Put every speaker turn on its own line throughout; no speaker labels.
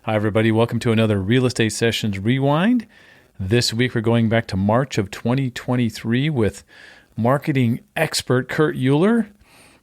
Hi, everybody. Welcome to another Real Estate Sessions Rewind. This week, we're going back to March of 2023 with marketing expert Kurt Uhlir,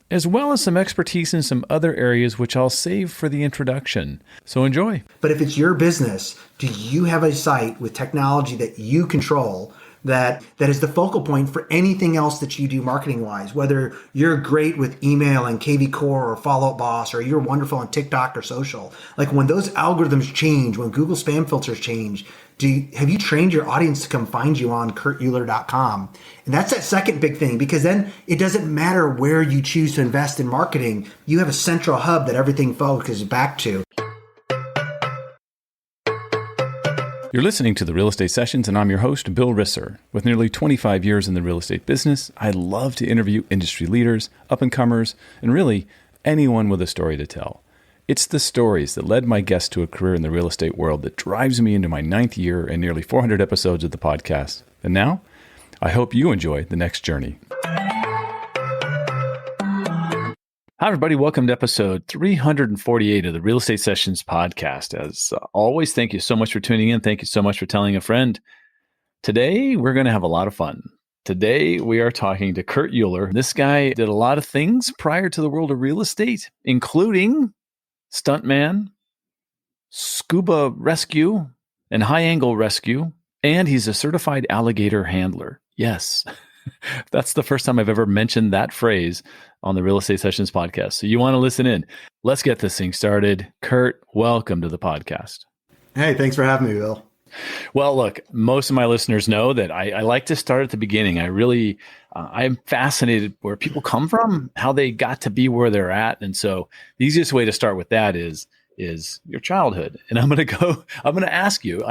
as well as some expertise in some other areas, which I'll save for the introduction. So enjoy.
But if it's your business, do you have a site with technology that you control that is the focal point for anything else that you do marketing-wise? Whether you're great with email and KV Core or Follow Up Boss, or you're wonderful on TikTok or social. Like when those algorithms change, when Google spam filters change, have you trained your audience to come find you on kurtuhlir.com? And that's that second big thing, because then it doesn't matter where you choose to invest in marketing. You have a central hub that everything focuses back to.
You're listening to the Real Estate Sessions, and I'm your host, Bill Risser. With nearly 25 years in the real estate business, I love to interview industry leaders, up-and-comers, and really anyone with a story to tell. It's the stories that led my guests to a career in the real estate world that drives me into my 9th year and nearly 400 episodes of the podcast. And now, I hope you enjoy the next journey. Hi, everybody. Welcome to episode 348 of the Real Estate Sessions podcast. As always, thank you so much for tuning in. Thank you so much for telling a friend. Today, we're going to have a lot of fun. Today, we are talking to Kurt Uhlir. This guy did a lot of things prior to the world of real estate, including stuntman, scuba rescue, and high-angle rescue, and he's a certified alligator handler. Yes, that's the first time I've ever mentioned that phrase on the Real Estate Sessions podcast. So you want to listen in. Let's get this thing started. Kurt, welcome to the podcast.
Hey, thanks for having me, Bill.
Well, look, most of my listeners know that I like to start at the beginning. I'm fascinated where people come from, how they got to be where they're at. And so the easiest way to start with that is your childhood. And I'm going to ask you,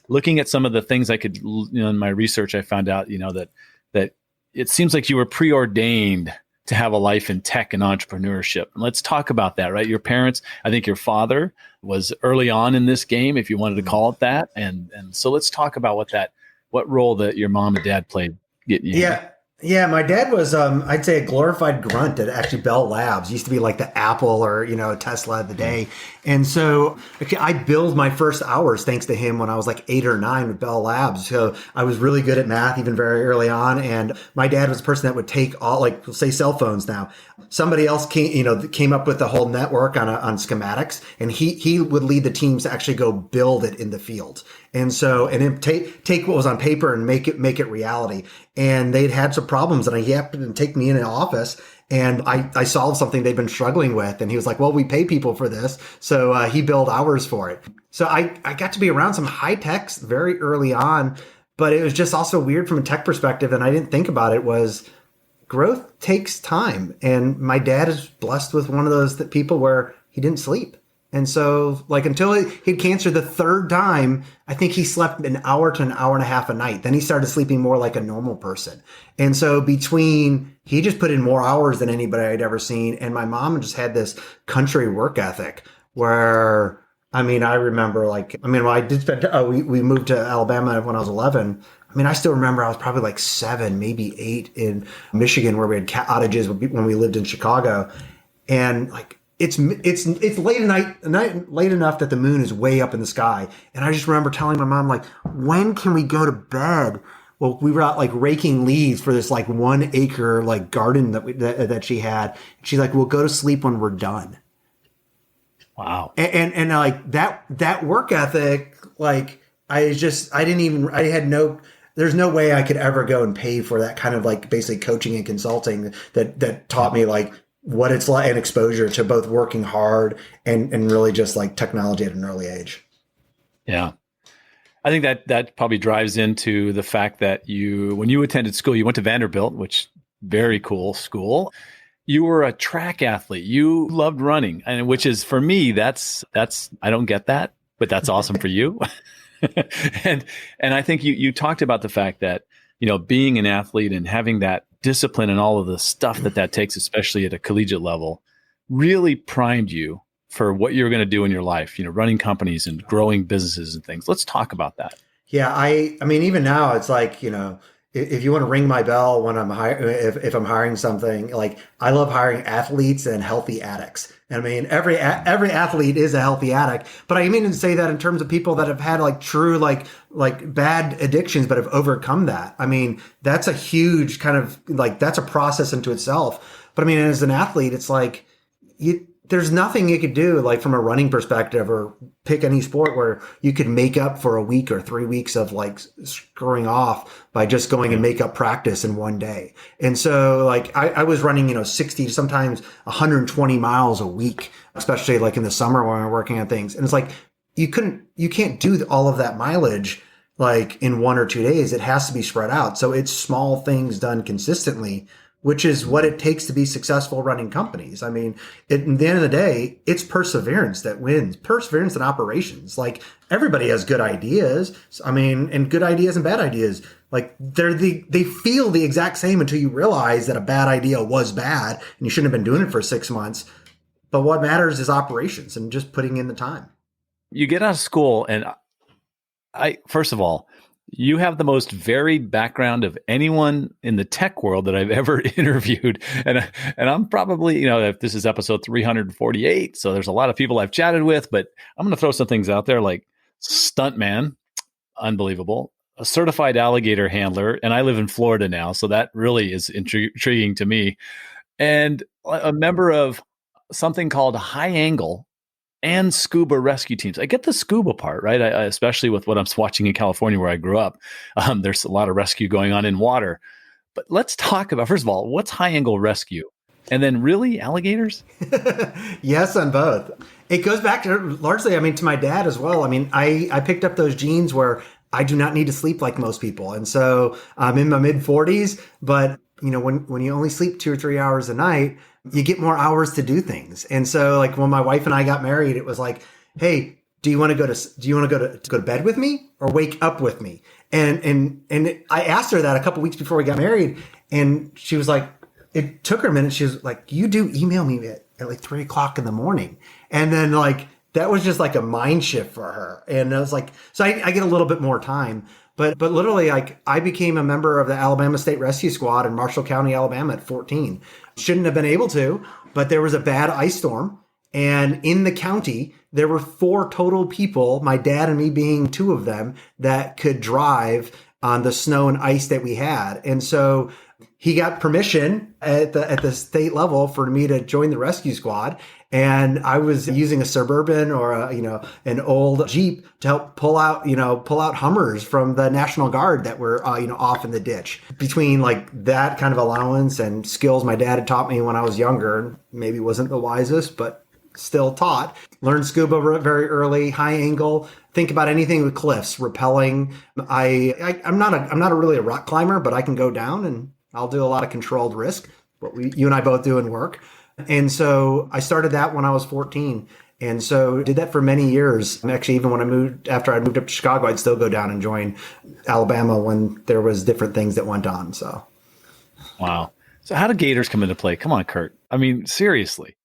looking at some of the things I could, in my research, I found out, that it seems like you were preordained to have a life in tech and entrepreneurship. And let's talk about that, right? Your parents, I think your father was early on in this game, if you wanted to call it that. And so let's talk about what role that your mom and dad played getting you.
Yeah, my dad was, I'd say, a glorified grunt at actually Bell Labs. It used to be like the Apple or, Tesla of the day. And so I billed my first hours thanks to him when I was like 8 or 9 with Bell Labs. So I was really good at math even very early on. And my dad was the person that would take all, like, say, cell phones now. Somebody else came up with the whole network on schematics, and he would lead the teams to actually go build it in the field. And then take what was on paper and make it reality. And they'd had some problems, and he happened to take me in an office, and I solved something they'd been struggling with. And he was like, well, we pay people for this. So he billed hours for it. So I got to be around some high techs very early on, but it was just also weird from a tech perspective. And I didn't think about it was growth takes time. And my dad is blessed with one of those people where he didn't sleep. And so, until he had cancer the third time, I think he slept an hour to an hour and a half a night. Then he started sleeping more like a normal person. And so he just put in more hours than anybody I'd ever seen. And my mom just had this country work ethic where, I remember we moved to Alabama when I was 11. I still remember I was probably like 7, maybe 8 in Michigan, where we had outages when we lived in Chicago. And it's late at night, late enough that the moon is way up in the sky. And I just remember telling my mom, when can we go to bed? Well, we were out raking leaves for this 1 acre garden that she had. She's like, we'll go to sleep when we're done.
Wow.
And that work ethic, there's no way I could ever go and pay for that kind of basically coaching and consulting that taught me what it's like and exposure to both working hard and really just technology at an early age.
Yeah. I think that probably drives into the fact that when you attended school, you went to Vanderbilt, which very cool school. You were a track athlete. You loved running, and which is, for me, that's I don't get that, but that's awesome for you. and I think you talked about the fact that, being an athlete and having that discipline and all of the stuff that takes, especially at a collegiate level, really primed you for what you're going to do in your life, running companies and growing businesses and things. Let's talk about that.
Yeah. I mean, even now it's if you want to ring my bell when I'm if I'm hiring something, I love hiring athletes and healthy addicts, I mean, every athlete is a healthy addict, but I mean to say that in terms of people that have had like true like bad addictions but have overcome that. I mean, that's a huge kind of like that's a process into itself. But I mean, as an athlete, it's like there's nothing you could do like from a running perspective or pick any sport where you could make up for a week or 3 weeks of like screwing off by just going and make up practice in one day. And so like I was running, 60 sometimes 120 miles a week, especially like in the summer when we're working on things. And it's like, you can't do all of that mileage like in 1 or 2 days. It has to be spread out. So it's small things done consistently, which is what it takes to be successful running companies. I mean, at the end of the day, it's perseverance that wins. Perseverance in operations. Like everybody has good ideas. I mean, and good ideas and bad ideas. Like they feel the exact same until you realize that a bad idea was bad and you shouldn't have been doing it for 6 months. But what matters is operations and just putting in the time.
You get out of school, and first of all, you have the most varied background of anyone in the tech world that I've ever interviewed. And I'm probably, if this is episode 348, so there's a lot of people I've chatted with, but I'm going to throw some things out there like stuntman, unbelievable, a certified alligator handler. And I live in Florida now, so that really is intriguing to me. And a member of something called High Angle and scuba rescue teams. I get the scuba part, right? I especially with what I'm watching in California where I grew up. There's a lot of rescue going on in water. But let's talk about, first of all, what's high angle rescue? And then really alligators?
Yes, on both. It goes back to largely, to my dad as well. I mean, I picked up those genes where I do not need to sleep like most people. And so I'm in my mid 40s, but when you only sleep 2 or 3 hours a night, you get more hours to do things. And so like when my wife and I got married, it was like, hey, do you want to go to bed with me or wake up with me? And I asked her that a couple weeks before we got married. And she was like, it took her a minute. She was like, you do email me at like 3 o'clock in the morning. And then like, that was just like a mind shift for her. And I was like, so I get a little bit more time. But literally, like I became a member of the Alabama State Rescue Squad in Marshall County, Alabama at 14. Shouldn't have been able to, but there was a bad ice storm. And in the county, there were 4 total people, my dad and me being 2 of them, that could drive on the snow and ice that we had. And so he got permission at the state level for me to join the rescue squad. And I was using a Suburban or an old Jeep to help pull out Hummers from the National Guard that were off in the ditch. Between like that kind of allowance and skills my dad had taught me when I was younger, maybe wasn't the wisest, but still taught. Learned scuba very early, high angle. Think about anything with cliffs, rappelling. I'm not really a rock climber, but I can go down and I'll do a lot of controlled risk. What you and I both do in work. And so I started that when I was 14. And so did that for many years. And actually, even after I moved up to Chicago, I'd still go down and join Alabama when there was different things that went on. So.
Wow. So how do gators come into play? Come on, Kurt. I mean, seriously.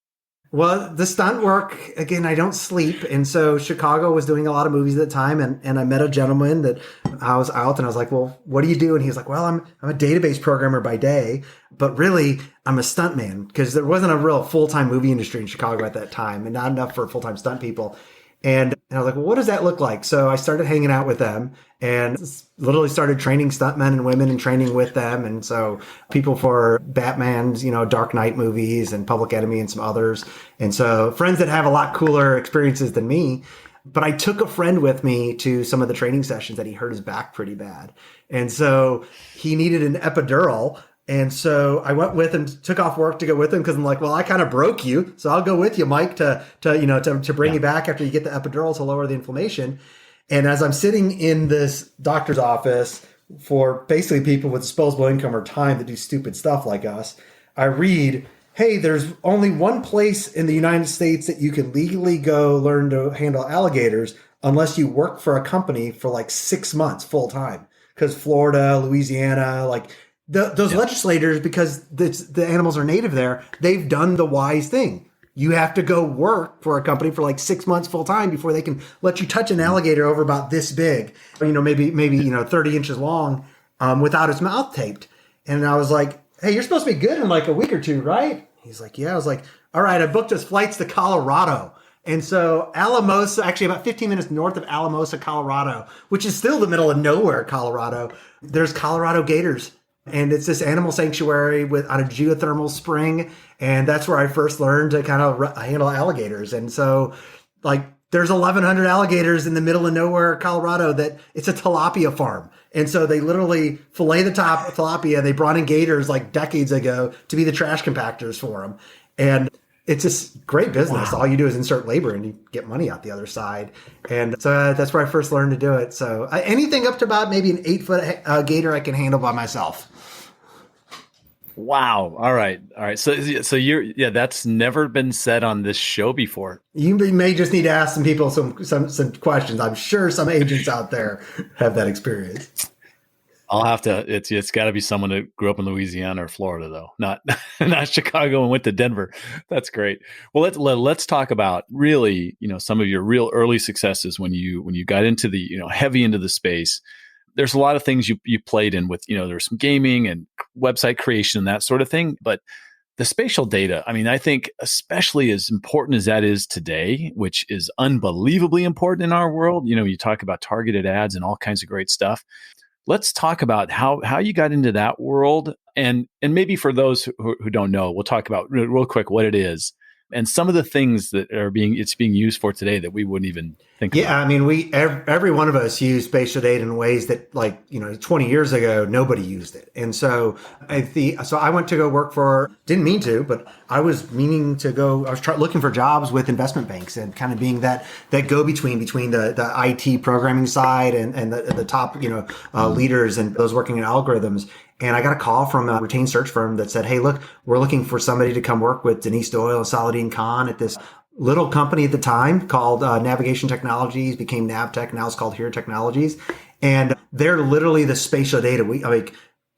Well, the stunt work, again, I don't sleep. And so Chicago was doing a lot of movies at the time. And I met a gentleman that I was out and I was like, well, what do you do? And he was like, well, I'm a database programmer by day, but really I'm a stuntman because there wasn't a real full-time movie industry in Chicago at that time and not enough for full-time stunt people. And I was like, well, what does that look like? So I started hanging out with them and literally started training stuntmen and women and training with them. And so people for Batman's, Dark Knight movies and Public Enemy and some others. And so friends that have a lot cooler experiences than me. But I took a friend with me to some of the training sessions that he hurt his back pretty bad. And so he needed an epidural. And so I went with him, took off work to go with him because I'm like, well, I kind of broke you. So I'll go with you, Mike, to bring you back after you get the epidural to lower the inflammation. And as I'm sitting in this doctor's office for basically people with disposable income or time to do stupid stuff like us, I read, hey, there's only one place in the United States that you can legally go learn to handle alligators unless you work for a company for like 6 months full time. Because Florida, Louisiana, like those legislators, because the animals are native there, they've done the wise thing. You have to go work for a company for like 6 months full time before they can let you touch an alligator over about this big, maybe 30 inches long, without its mouth taped. And I was like, hey, you're supposed to be good in like a week or two, right? He's like, yeah. I was like, all right, I booked us flights to Colorado. And so Alamosa, actually about 15 minutes north of Alamosa, Colorado, which is still the middle of nowhere, Colorado, there's Colorado gators. And it's this animal sanctuary with on a geothermal spring. And that's where I first learned to kind of handle alligators. And so like there's 1,100 alligators in the middle of nowhere, Colorado, that it's a tilapia farm. And so they literally fillet the top tilapia. They brought in gators like decades ago to be the trash compactors for them. And it's just great business.
Wow.
All you do is insert labor and you get money out the other side. And so that's where I first learned to do it. So anything up to about maybe an 8-foot gator I can handle by myself.
Wow. All right. So that's never been said on this show before.
You may just need to ask some people some questions. I'm sure some agents out there have that experience.
I'll have to. It's got to be someone that grew up in Louisiana or Florida, though, not Chicago and went to Denver. That's great. Well, let's talk about really, some of your real early successes when you got into the heavy into the space. There's a lot of things you played in with, there's some gaming and website creation and that sort of thing, but the spatial data, I mean, I think especially as important as that is today, which is unbelievably important in our world. You talk about targeted ads and all kinds of great stuff. Let's talk about how you got into that world. And maybe for those who don't know, we'll talk about real quick what it is and some of the things that it's being used for today that we wouldn't even think about.
Yeah, I mean, every one of us use spatial data in ways that 20 years ago, nobody used it. And so I went to go work didn't mean to, but I was looking for jobs with investment banks and kind of being that go-between between the IT programming side and the top, leaders and those working in algorithms. And I got a call from a retained search firm that said, hey, look, we're looking for somebody to come work with Denise Doyle and Saladin Khan at this little company at the time called Navigation Technologies, became Navtech, now it's called Here Technologies. And they're literally the spatial data.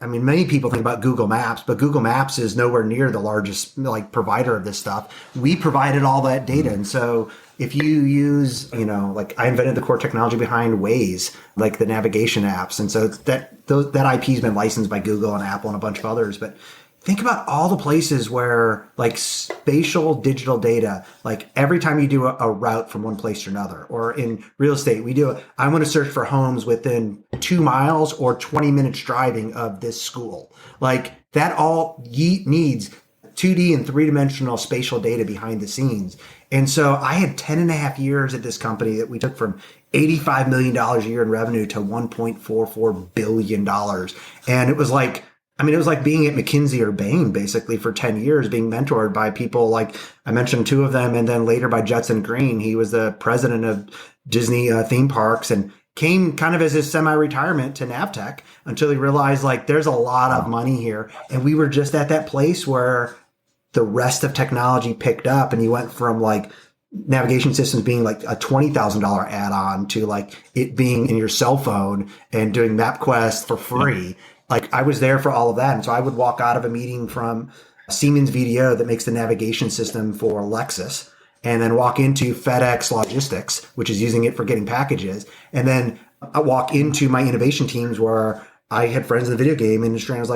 Many people think about Google Maps, but Google Maps is nowhere near the largest provider of this stuff. We provided all that data. And so if you use, I invented the core technology behind Waze, like the navigation apps. And so that IP has been licensed by Google and Apple and a bunch of others. But think about all the places where spatial digital data, every time you do a route from one place to another, or in real estate, I want to search for homes within 2 miles or 20 minutes driving of this school. That all needs 2D and 3-dimensional spatial data behind the scenes. And so I had 10 and a half years at this company that we took from $85 million a year in revenue to $1.44 billion. And it was like being at McKinsey or Bain basically for 10 years, being mentored by people like I mentioned 2 of them. And then later by Judson Green, he was the president of Disney theme parks and came kind of as his semi-retirement to Navtech until he realized there's a lot of money here. And we were just at that place where the rest of technology picked up and you went from navigation systems being a $20,000 add-on to it being in your cell phone and doing MapQuest for free. I was there for all of that. And so I would walk out of a meeting from Siemens VDO that makes the navigation system for Lexus and then walk into FedEx Logistics, which is using it for getting packages. And then I walk into my innovation teams where I had friends in the video game industry. And I was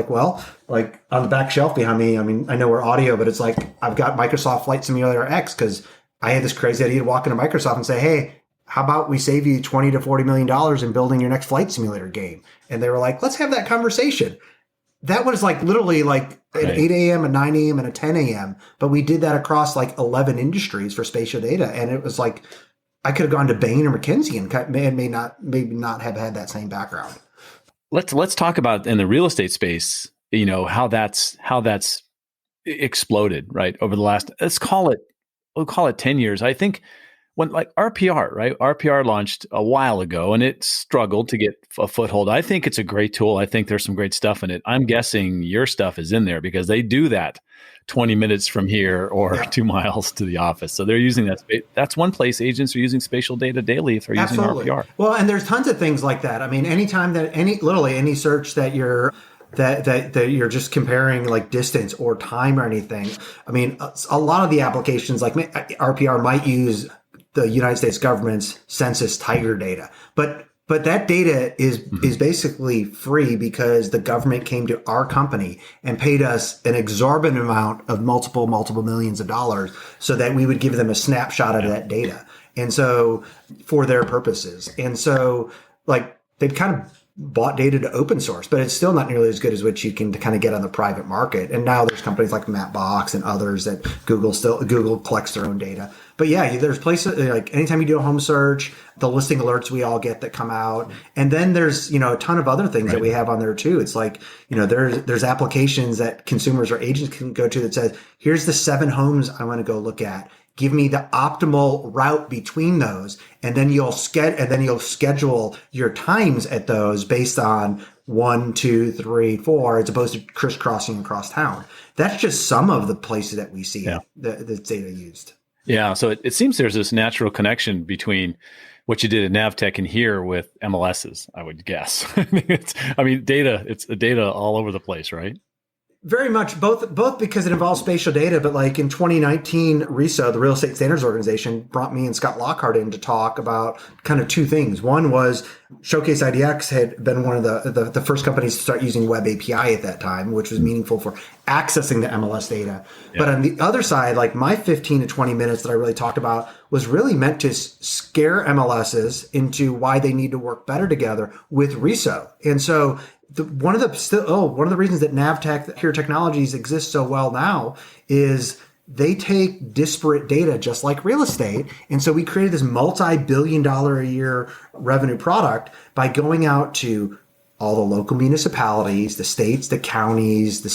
on the back shelf behind me, I know we're audio, but it's I've got Microsoft Flight Simulator X because I had this crazy idea to walk into Microsoft and say, hey, how about we save you $20 to $40 million in building your next flight simulator game? And they were like, let's have that conversation. That was literally an 8 a.m., a 9 a.m., and a 10 a.m. But we did that across 11 industries for spatial data. And it was I could have gone to Bain or McKinsey and maybe not have had that same background.
Let's talk about in the real estate space, how that's exploded, right? Over the last, we'll call it 10 years. I think when RPR, right? RPR launched a while ago and it struggled to get a foothold. I think it's a great tool. I think there's some great stuff in it. I'm guessing your stuff is in there because they do that 20 minutes from here or 2 miles to the office. So they're using that. That's one place agents are using spatial data daily if they're using RPR.
Well, and there's tons of things like that. Anytime that any search that you're just comparing distance or time or anything. A lot of the applications RPR might use the United States government's census tiger data, but But that data is
Mm-hmm.
basically free because the government came to our company and paid us an exorbitant amount of multiple millions of dollars so that we would give them a snapshot of that data. And so for their purposes. And so like they've kind of bought data to open source, but it's still not nearly as good as what you can kind of get on the private market. And now there's companies like Mapbox and others that Google collects their own data. But yeah, there's places like anytime you do a home search, the listing alerts we all get that come out. And then there's, a ton of other things that we have on there too. It's like, there's applications that consumers or agents can go to that says, here's the 7 homes I want to go look at. Give me the optimal route between those. And then you'll schedule your times at those based on 1, 2, 3, 4, as opposed to crisscrossing across town. That's just some of the places that we see the data used.
Yeah. So it seems there's this natural connection between what you did at Navtech and here with MLSs, I would guess. It's data all over the place, right?
Very much both because it involves spatial data, but like in 2019, RISO, the Real Estate Standards Organization, brought me and Scott Lockhart in to talk about kind of 2 things. One was Showcase IDX had been one of the first companies to start using Web API at that time, which was meaningful for accessing the MLS data. Yeah. But on the other side, like my 15 to 20 minutes that I really talked about was really meant to scare MLSs into why they need to work better together with RISO. And so one of the reasons that Navtech Pure Technologies exists so well now is they take disparate data just like real estate. And so we created this multi-billion-dollar a year revenue product by going out to all the local municipalities, the states, the counties, the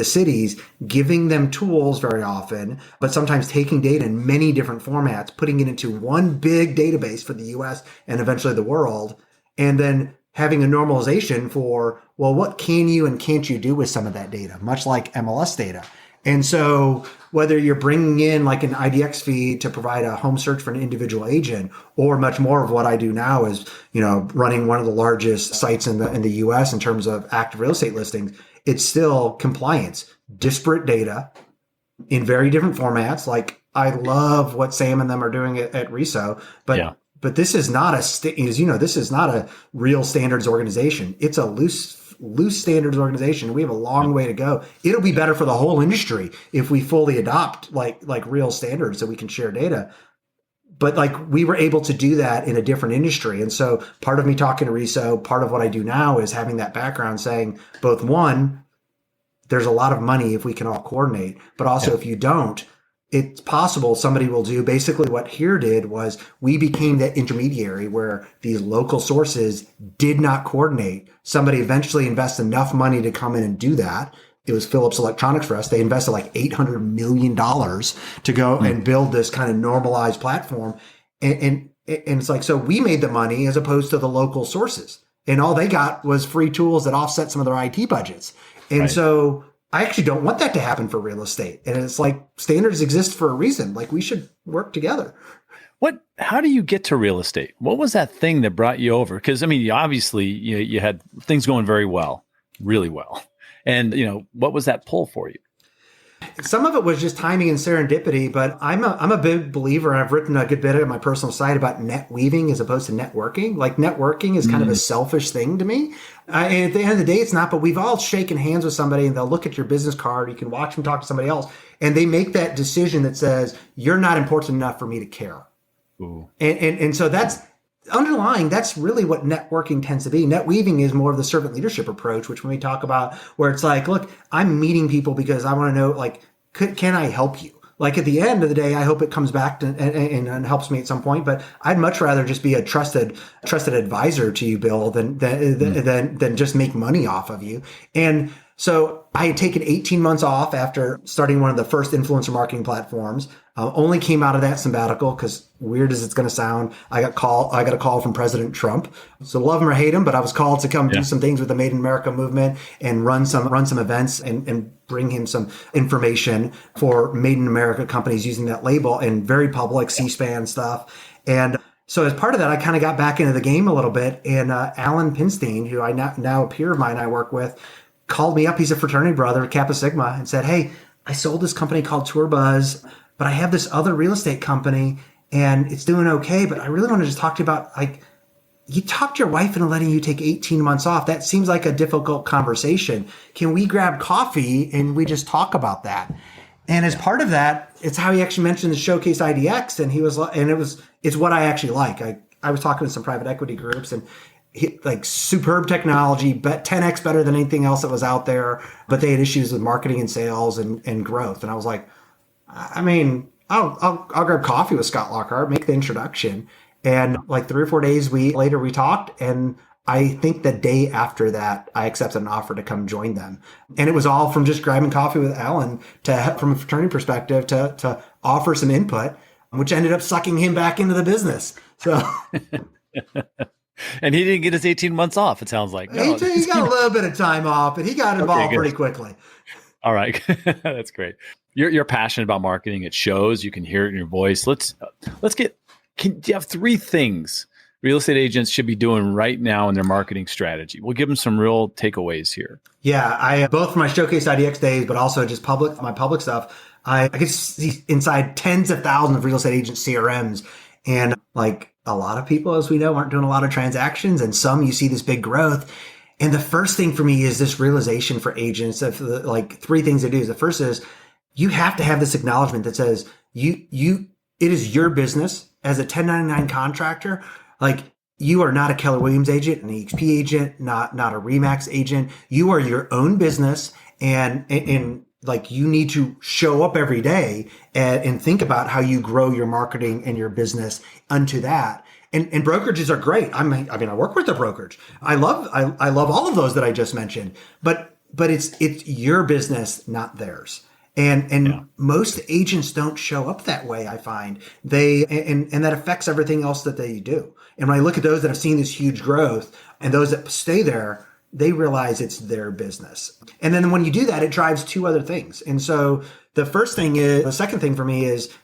cities, giving them tools very often, but sometimes taking data in many different formats, putting it into one big database for the US and eventually the world, and then having a normalization for, well, what can you and can't you do with some of that data, much like MLS data. And so whether you're bringing in like an IDX feed to provide a home search for an individual agent, or much more of what I do now is, running one of the largest sites in the US in terms of active real estate listings, it's still compliance, disparate data in very different formats. Like I love what Sam and them are doing at RISO, but this is not this is not a real standards organization. It's a loose standards organization. We have a long way to go. It'll be better for the whole industry if we fully adopt like real standards so we can share data. But like we were able to do that in a different industry. And so part of me talking to RISO, part of what I do now is having that background saying both, one, there's a lot of money if we can all coordinate, but also if you don't, it's possible somebody will do basically what here did was we became that intermediary where these local sources did not coordinate. Somebody eventually invested enough money to come in and do that. It was Philips Electronics for us. They invested like $800 million to go and build this kind of normalized platform. And it's like, so we made the money as opposed to the local sources. And all they got was free tools that offset some of their IT budgets. And so I actually don't want that to happen for real estate. And it's like standards exist for a reason. Like we should work together.
How do you get to real estate? What was that thing that brought you over? Because obviously you had things going very well, really well. And what was that pull for you?
Some of it was just timing and serendipity, but I'm a big believer. I've written a good bit on my personal site about net weaving as opposed to networking. Like networking is kind of a selfish thing to me. And at the end of the day, it's not, but we've all shaken hands with somebody and they'll look at your business card. You can watch them talk to somebody else and they make that decision that says, you're not important enough for me to care. Ooh. And so that's underlying. That's really what networking tends to be. Net weaving is more of the servant leadership approach, which when we talk about where it's like, look, I'm meeting people because I want to know, like, can I help you? Like at the end of the day, I hope it comes back to, and helps me at some point. But I'd much rather just be a trusted advisor to you, Bill, than just make money off of you. And so I had taken 18 months off after starting one of the first influencer marketing platforms. Only came out of that sabbatical because, weird as it's going to sound, I got a call from President Trump. So love him or hate him, but I was called to come do some things with the Made in America movement and run some events and bring him some information for Made in America companies using that label and very public C-SPAN stuff. And so as part of that, I kind of got back into the game a little bit. And Alan Pinstein, who I now a peer of mine I work with, called me up. He's a fraternity brother at Kappa Sigma and said, hey, I sold this company called TourBuzz, but I have this other real estate company and it's doing okay. But I really want to just talk to you about, like, you talked your wife into letting you take 18 months off. That seems like a difficult conversation. Can we grab coffee and we just talk about that? And as part of that, it's how he actually mentioned the Showcase IDX. And he was, and it's what I actually like. I was talking to some private equity groups, and like superb technology, but 10x better than anything else that was out there. But they had issues with marketing and sales and growth. And I was like, I mean, I'll grab coffee with Scott Lockhart, make the introduction. And like 3 or 4 days later, we talked. And I think the day after that, I accepted an offer to come join them. And it was all from just grabbing coffee with Alan from a fraternity perspective to offer some input, which ended up sucking him back into the business. So,
and he didn't get his 18 months off, it sounds like.
No, he got a little bit of time off, but he got involved pretty quickly.
All right. That's great. You're passionate about marketing. It shows. You can hear it in your voice. Do you have 3 things real estate agents should be doing right now in their marketing strategy? We'll give them some real takeaways here.
Yeah, I both for my Showcase IDX days, but also just my public stuff. I could see inside tens of thousands of real estate agent CRMs, and like a lot of people, as we know, aren't doing a lot of transactions, and some you see this big growth. And the first thing for me is this realization for agents of like 3 things to do. The first is you have to have this acknowledgement that says it is your business as a 1099 contractor. Like, you are not a Keller Williams agent, an EXP agent, not a Remax agent. You are your own business, and like, you need to show up every day and think about how you grow your marketing and your business unto that. And brokerages are great. I work with a brokerage. I love all of those that I just mentioned, but it's your business, not theirs. And most agents don't show up that way. I find and that affects everything else that they do. And when I look at those that have seen this huge growth and those that stay there, they realize it's their business. And then when you do that, it drives 2 other things. And so the second thing for me is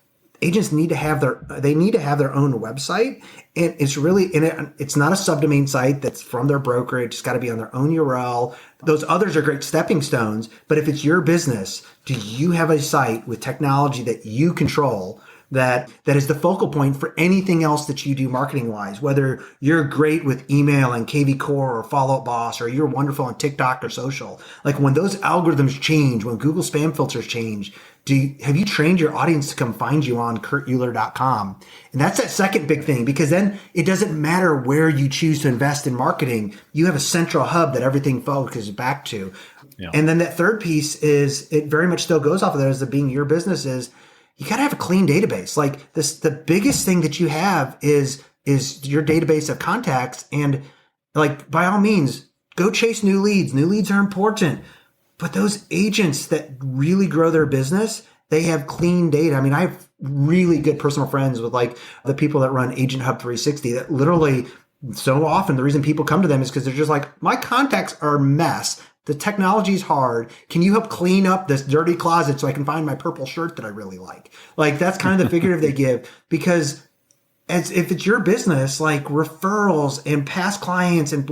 agents need to have their own website. And it's not a subdomain site that's from their brokerage. It's got to be on their own URL. Those others are great stepping stones. But if it's your business, do you have a site with technology that you control that is the focal point for anything else that you do marketing wise, whether you're great with email and KV Core or Follow Up Boss, or you're wonderful on TikTok or social? Like, when those algorithms change, when Google spam filters change, have you trained your audience to come find you on kurtuhlir.com? And that's that second big thing, because then it doesn't matter where you choose to invest in marketing. You have a central hub that everything focuses back to. Yeah. And then that third piece is, it very much still goes off of that as being your business, is you got to have a clean database. Like the biggest thing that you have is your database of contacts. And like, by all means, go chase new leads. New leads are important. But those agents that really grow their business, they have clean data. I mean, I have really good personal friends with like the people that run Agent Hub 360 that literally, so often the reason people come to them is because they're just like, my contacts are a mess. The technology is hard. Can you help clean up this dirty closet so I can find my purple shirt that I really like? Like, that's kind of the figurative they give, because as if it's your business, like referrals and past clients and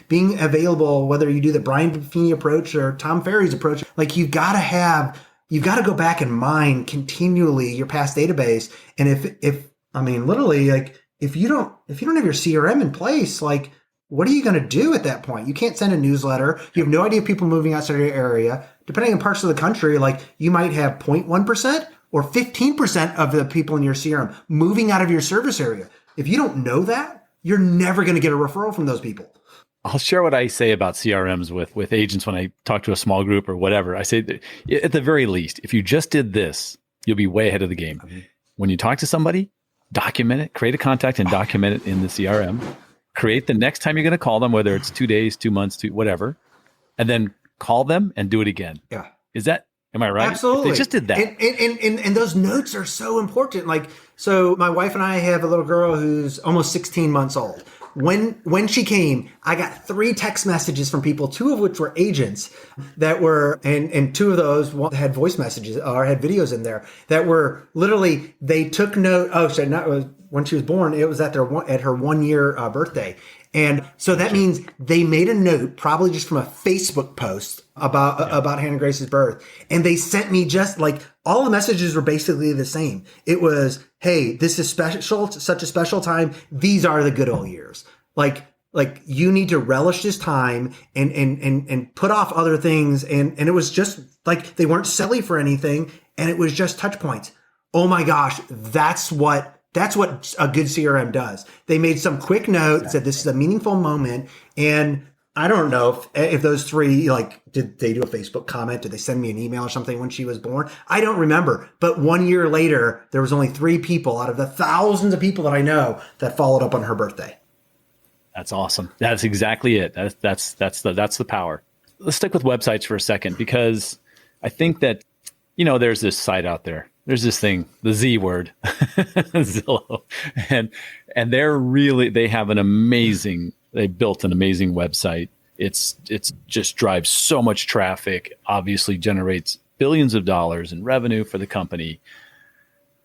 being available, whether you do the Brian Buffini approach or Tom Ferry's approach, like you've got to go back and mine continually your past database. And if you don't have your CRM in place, like, what are you going to do at that point? You can't send a newsletter. You have no idea people moving outside your area. Depending on parts of the country, like, you might have 0.1% or 15% of the people in your CRM moving out of your service area. If you don't know that, you're never going to get a referral from those people.
I'll share what I say about CRMs with agents when I talk to a small group or whatever. I say that at the very least, if you just did this, you'll be way ahead of the game. Mm-hmm. When you talk to somebody, document it, create a contact and document it in the CRM. Create the next time you're going to call them, whether it's 2 days, 2 months, whatever, and then call them and do it again.
Yeah.
Am I right?
Absolutely.
If they just did that.
And those notes are so important. Like, so my wife and I have a little girl who's almost 16 months old. When she came, I got 3 text messages from people, 2 of which were agents that were, and 2 of those had voice messages or had videos in there that were literally, they took note. Oh, so not when she was born, it was at her 1-year birthday. And so that means they made a note, probably just from a Facebook post about Hannah Grace's birth. And they sent me just like, all the messages were basically the same. It was, hey, this is special, such a special time. These are the good old years. like you need to relish this time and put off other things. And it was just like, they weren't silly for anything. And it was just touch points. Oh my gosh. That's what a good CRM does. They made some quick note, said this is a meaningful moment. And I don't know if those three, like, did they do a Facebook comment? Did they send me an email or something when she was born? I don't remember. But 1 year later, there was only 3 people out of the thousands of people that I know that followed up on her birthday.
That's awesome. That's exactly it. That's the power. Let's stick with websites for a second, because I think that, there's this site out there. There's this thing, the Z word, Zillow, and they built an amazing website. It's just drives so much traffic, obviously generates billions of dollars in revenue for the company.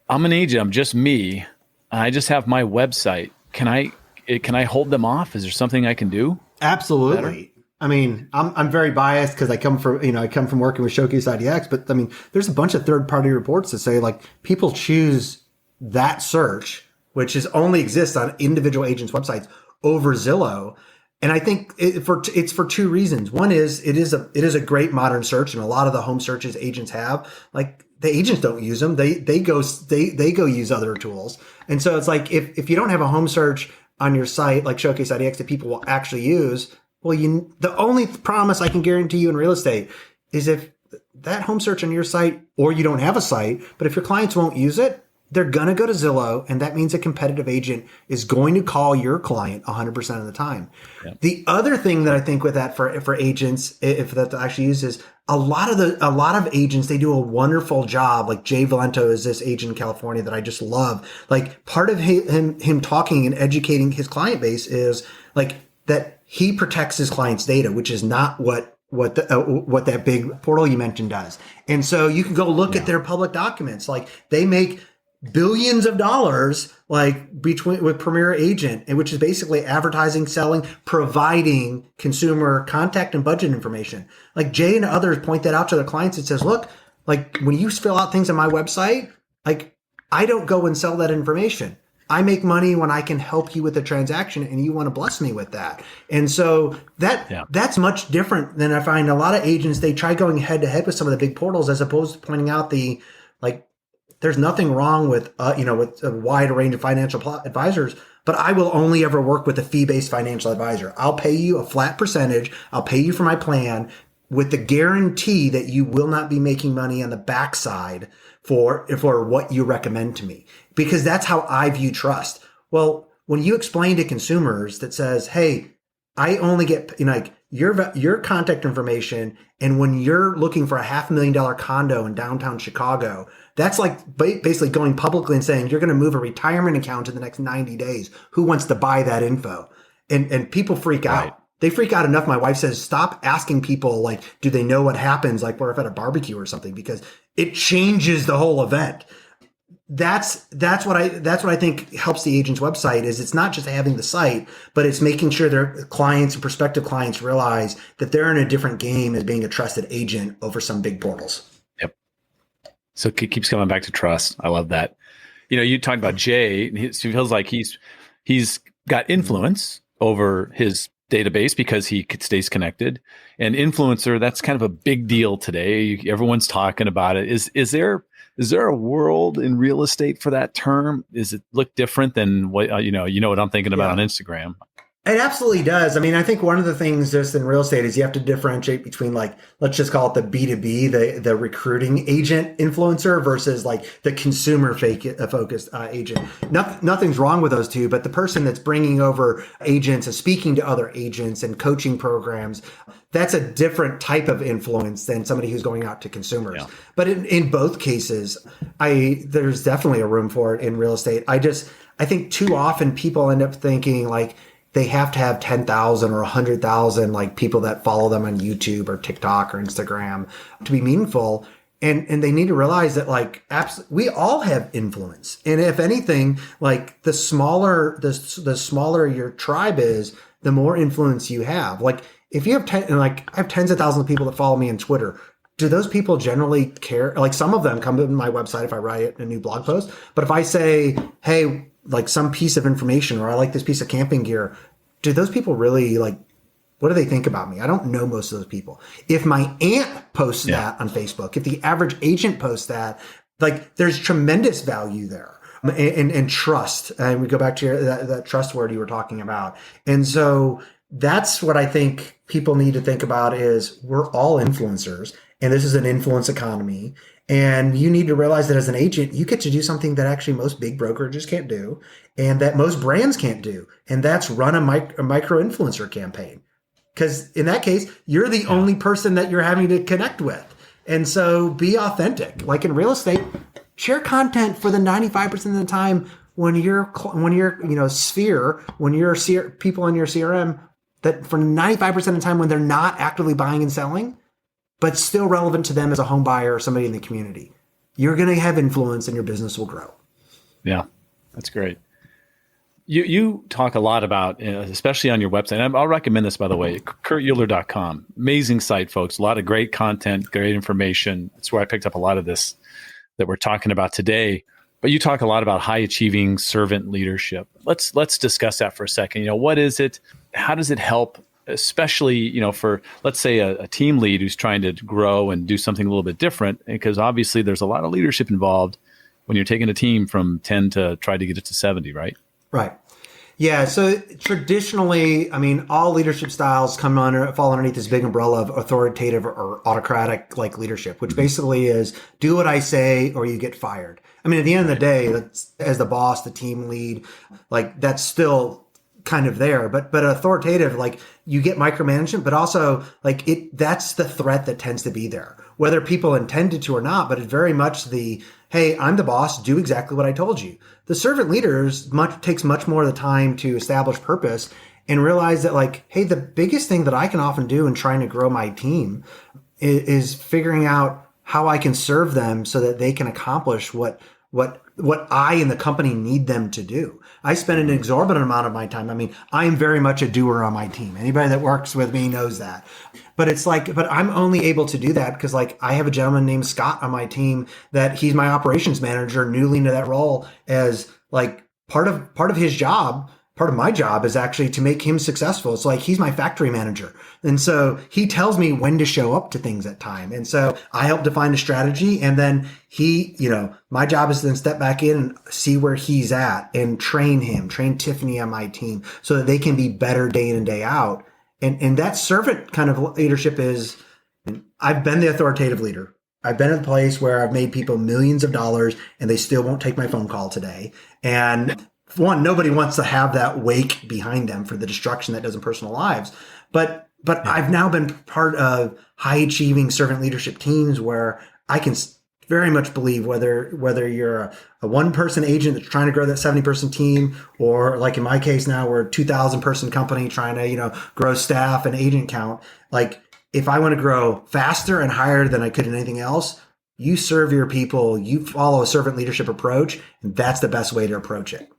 I'm an agent. I'm just me. I just have my website. Can I hold them off? Is there something I can do?
Absolutely.
Better?
I mean, I'm very biased because I come from working with Showcase IDX, but I mean, there's a bunch of third-party reports that say like people choose that search, which only exists on individual agents' websites, over Zillow. And I think it's for 2 reasons. One is it is a great modern search, and a lot of the home searches agents have, like, the agents don't use them. They go use other tools. And so it's like, if you don't have a home search on your site like Showcase IDX that people will actually use, well, the only promise I can guarantee you in real estate is if that home search on your site, or you don't have a site, but if your clients won't use it, they're going to go to Zillow, and that means a competitive agent is going to call your client 100% of the time. Yeah. The other thing that I think with that for agents, if that's actually used, is a lot of agents, they do a wonderful job. Like Jay Valento is this agent in California that I just love. Like, part of him talking and educating his client base is like that he protects his client's data, which is not what that big portal you mentioned does. And so you can go look at their public documents. Like, they make billions of dollars, like, with Premier Agent, which is basically advertising, selling, providing consumer contact and budget information. Like, Jay and others point that out to their clients. It says, look, like, when you fill out things on my website, like, I don't go and sell that information. I make money when I can help you with a transaction, and you want to bless me with that. And so that's much different than I find a lot of agents. They try going head to head with some of the big portals, as opposed to pointing out there's nothing wrong with a wide range of financial advisors, but I will only ever work with a fee-based financial advisor. I'll pay you a flat percentage. I'll pay you for my plan with the guarantee that you will not be making money on the backside for what you recommend to me, because that's how I view trust. Well, when you explain to consumers that says, hey, I only get your contact information, and when you're looking for a $500,000 condo in downtown Chicago, that's like basically going publicly and saying you're going to move a retirement account in the next 90 days. Who wants to buy that info? And people freak out. They freak out enough. My wife says, stop asking people, like, do they know what happens, like, we're at a barbecue or something, because it changes the whole event. That's what I think helps the agent's website. Is it's not just having the site, but it's making sure their clients and prospective clients realize that they're in a different game as being a trusted agent over some big portals.
Yep. So it keeps coming back to trust. I love that. You talked about Jay. He feels like he's got influence over his database because he stays connected. And influencer, that's kind of a big deal today. Everyone's talking about it. Is there a world in real estate for that term? Is it look different than what you know what I'm thinking about on Instagram?
It absolutely does. I mean, I think one of the things just in real estate is you have to differentiate between, like, let's just call it the B2B, the recruiting agent influencer, versus like the consumer focused agent. Nothing's wrong with those two, but the person that's bringing over agents and speaking to other agents and coaching programs, that's a different type of influence than somebody who's going out to consumers. Yeah. But in both cases, there's definitely a room for it in real estate. I think too often people end up thinking like they have to have 10,000 or 100,000 like people that follow them on YouTube or TikTok or Instagram to be meaningful. And they need to realize that, like, we all have influence. And if anything, like, the smaller your tribe is, the more influence you have. Like, if you have I have tens of thousands of people that follow me on Twitter. Do those people generally care? Like, some of them come to my website if I write a new blog post. But if I say, hey, like, some piece of information, or I like this piece of camping gear, do those people really like, what do they think about me? I don't know most of those people. If my aunt posts that on Facebook, if the average agent posts that, like there's tremendous value there and trust. And we go back to that trust word you were talking about. And so that's what I think people need to think about is we're all influencers and this is an influence economy. And you need to realize that as an agent, you get to do something that actually most big brokerages can't do and that most brands can't do. And that's run a micro influencer campaign. Because in that case, you're the only person that you're having to connect with. And so be authentic. Like in real estate, share content for the 95% of the time when you're sphere, when you're people in your CRM, that for 95% of the time when they're not actively buying and selling, but still relevant to them as a home buyer or somebody in the community, you're going to have influence and your business will grow.
Yeah, that's great. You talk a lot about, especially on your website, and I'll recommend this, by the way, kurtuhlir.com. Amazing site, folks. A lot of great content, great information. That's where I picked up a lot of this that we're talking about today. But you talk a lot about high achieving servant leadership. Let's discuss that for a second. What is it? How does it help, especially, for, let's say, a team lead who's trying to grow and do something a little bit different? Because obviously there's a lot of leadership involved when you're taking a team from 10 to try to get it to 70, right?
Right. Yeah. So traditionally, all leadership styles fall underneath this big umbrella of authoritative or autocratic like leadership, which basically is do what I say or you get fired. At the end of the day, as the boss, the team lead, like that's still kind of there, but authoritative, like you get micromanagement, but also like that's the threat that tends to be there, whether people intended to or not, but it's very much hey, I'm the boss, do exactly what I told you. The servant leaders takes much more of the time to establish purpose and realize that like, hey, the biggest thing that I can often do in trying to grow my team is figuring out how I can serve them so that they can accomplish what I and the company need them to do. I spend an exorbitant amount of my time. I am very much a doer on my team. Anybody that works with me knows that. But but I'm only able to do that because like I have a gentleman named Scott on my team that he's my operations manager, newly into that role as like part of his job. Part of my job is actually to make him successful. It's like he's my factory manager. And so he tells me when to show up to things at time. And so I help define a strategy. And then my job is to then step back in and see where he's at and train Tiffany on my team so that they can be better day in and day out. And that servant kind of leadership is, I've been the authoritative leader. I've been at a place where I've made people millions of dollars and they still won't take my phone call today. And one, nobody wants to have that wake behind them for the destruction that does in personal lives. But I've now been part of high achieving servant leadership teams where I can very much believe whether you're a one person agent that's trying to grow that 70-person team, or like in my case now, we're a 2,000 person company trying to, grow staff and agent count. Like if I want to grow faster and higher than I could in anything else, you serve your people, you follow a servant leadership approach, and that's the best way to approach it.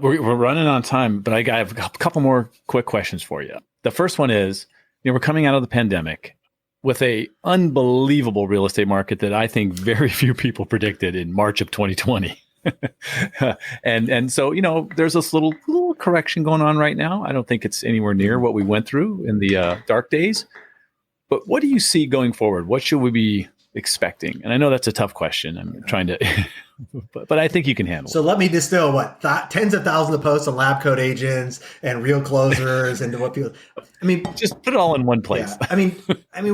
We're running on time, but I have a couple more quick questions for you. The first one is, we're coming out of the pandemic with a unbelievable real estate market that I think very few people predicted in March of 2020. and so, there's this little correction going on right now. I don't think it's anywhere near what we went through in the dark days. But what do you see going forward? What should we be expecting? And I know that's a tough question. I'm trying to, but I think you can handle it.
So let me distill tens of thousands of posts on lab coat agents and real closers and what people,
just put it all in one place.
Yeah.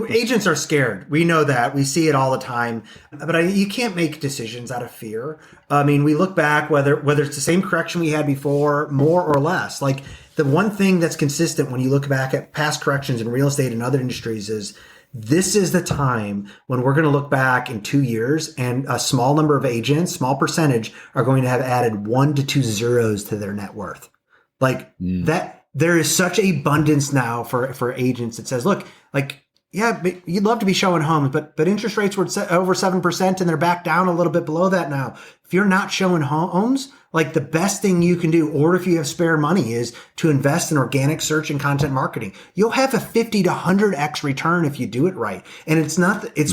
Agents are scared. We know that. We see it all the time, but you can't make decisions out of fear. We look back, whether it's the same correction we had before, more or less. Like the one thing that's consistent when you look back at past corrections in real estate and other industries is this is the time when we're going to look back in 2 years and a small number of agents, small percentage, are going to have added 1 to 2 zeros to their net worth. Like that, there is such abundance now for agents that says, look, like, yeah, you'd love to be showing homes, but interest rates were over 7% and they're back down a little bit below that now. if you're not showing homes, like the best thing you can do, or if you have spare money, is to invest in organic search and content marketing. You'll have a 50 to 100x return if you do it right. And it's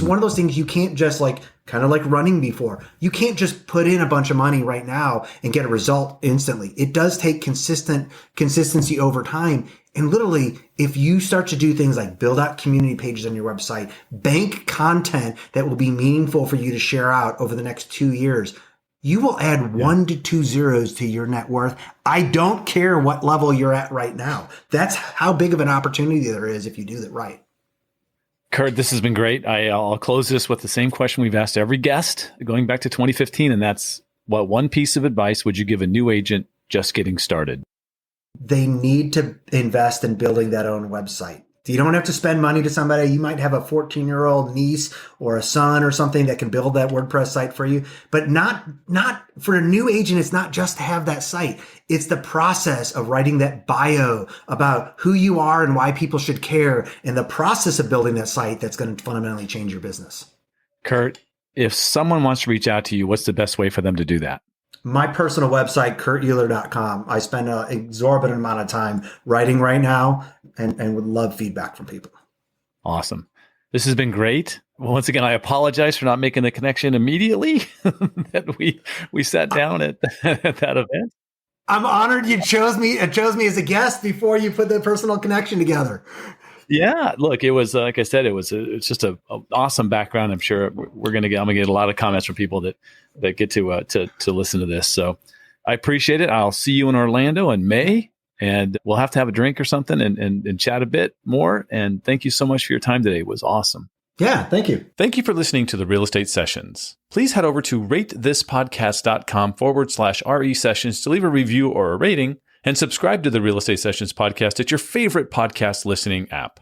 one of those things you can't just like, kind of like running before. You can't just put in a bunch of money right now and get a result instantly. It does take consistency over time. And literally, if you start to do things like build out community pages on your website, bank content that will be meaningful for you to share out over the next 2 years, you will add 1 to 2 zeros to your net worth. I don't care what level you're at right now. That's how big of an opportunity there is if you do that right.
Kurt, this has been great. I'll close this with the same question we've asked every guest going back to 2015. And that's, what one piece of advice would you give a new agent just getting started?
They need to invest in building that own website. You don't have to spend money to somebody. You might have a 14-year-old niece or a son or something that can build that WordPress site for you. But not for a new agent, it's not just to have that site. It's the process of writing that bio about who you are and why people should care, and the process of building that site that's going to fundamentally change your business.
Kurt, if someone wants to reach out to you, what's the best way for them to do that?
My personal website, kurtuhlir.com. I spend an exorbitant amount of time writing right now and would love feedback from people.
Awesome. This has been great. Once again, I apologize for not making the connection immediately that we sat down at that event.
I'm honored you chose me as a guest before you put the personal connection together.
Yeah, look, it was like I said, it's just an awesome background. I'm sure I'm gonna get a lot of comments from people that get to listen to this. So I appreciate it. I'll see you in Orlando in May, and we'll have to have a drink or something and chat a bit more. And thank you so much for your time today. It was awesome.
Yeah, thank you.
Thank you for listening to the Real Estate Sessions. Please head over to ratethispodcast.com/RE sessions to leave a review or a rating, and subscribe to the Real Estate Sessions podcast at your favorite podcast listening app.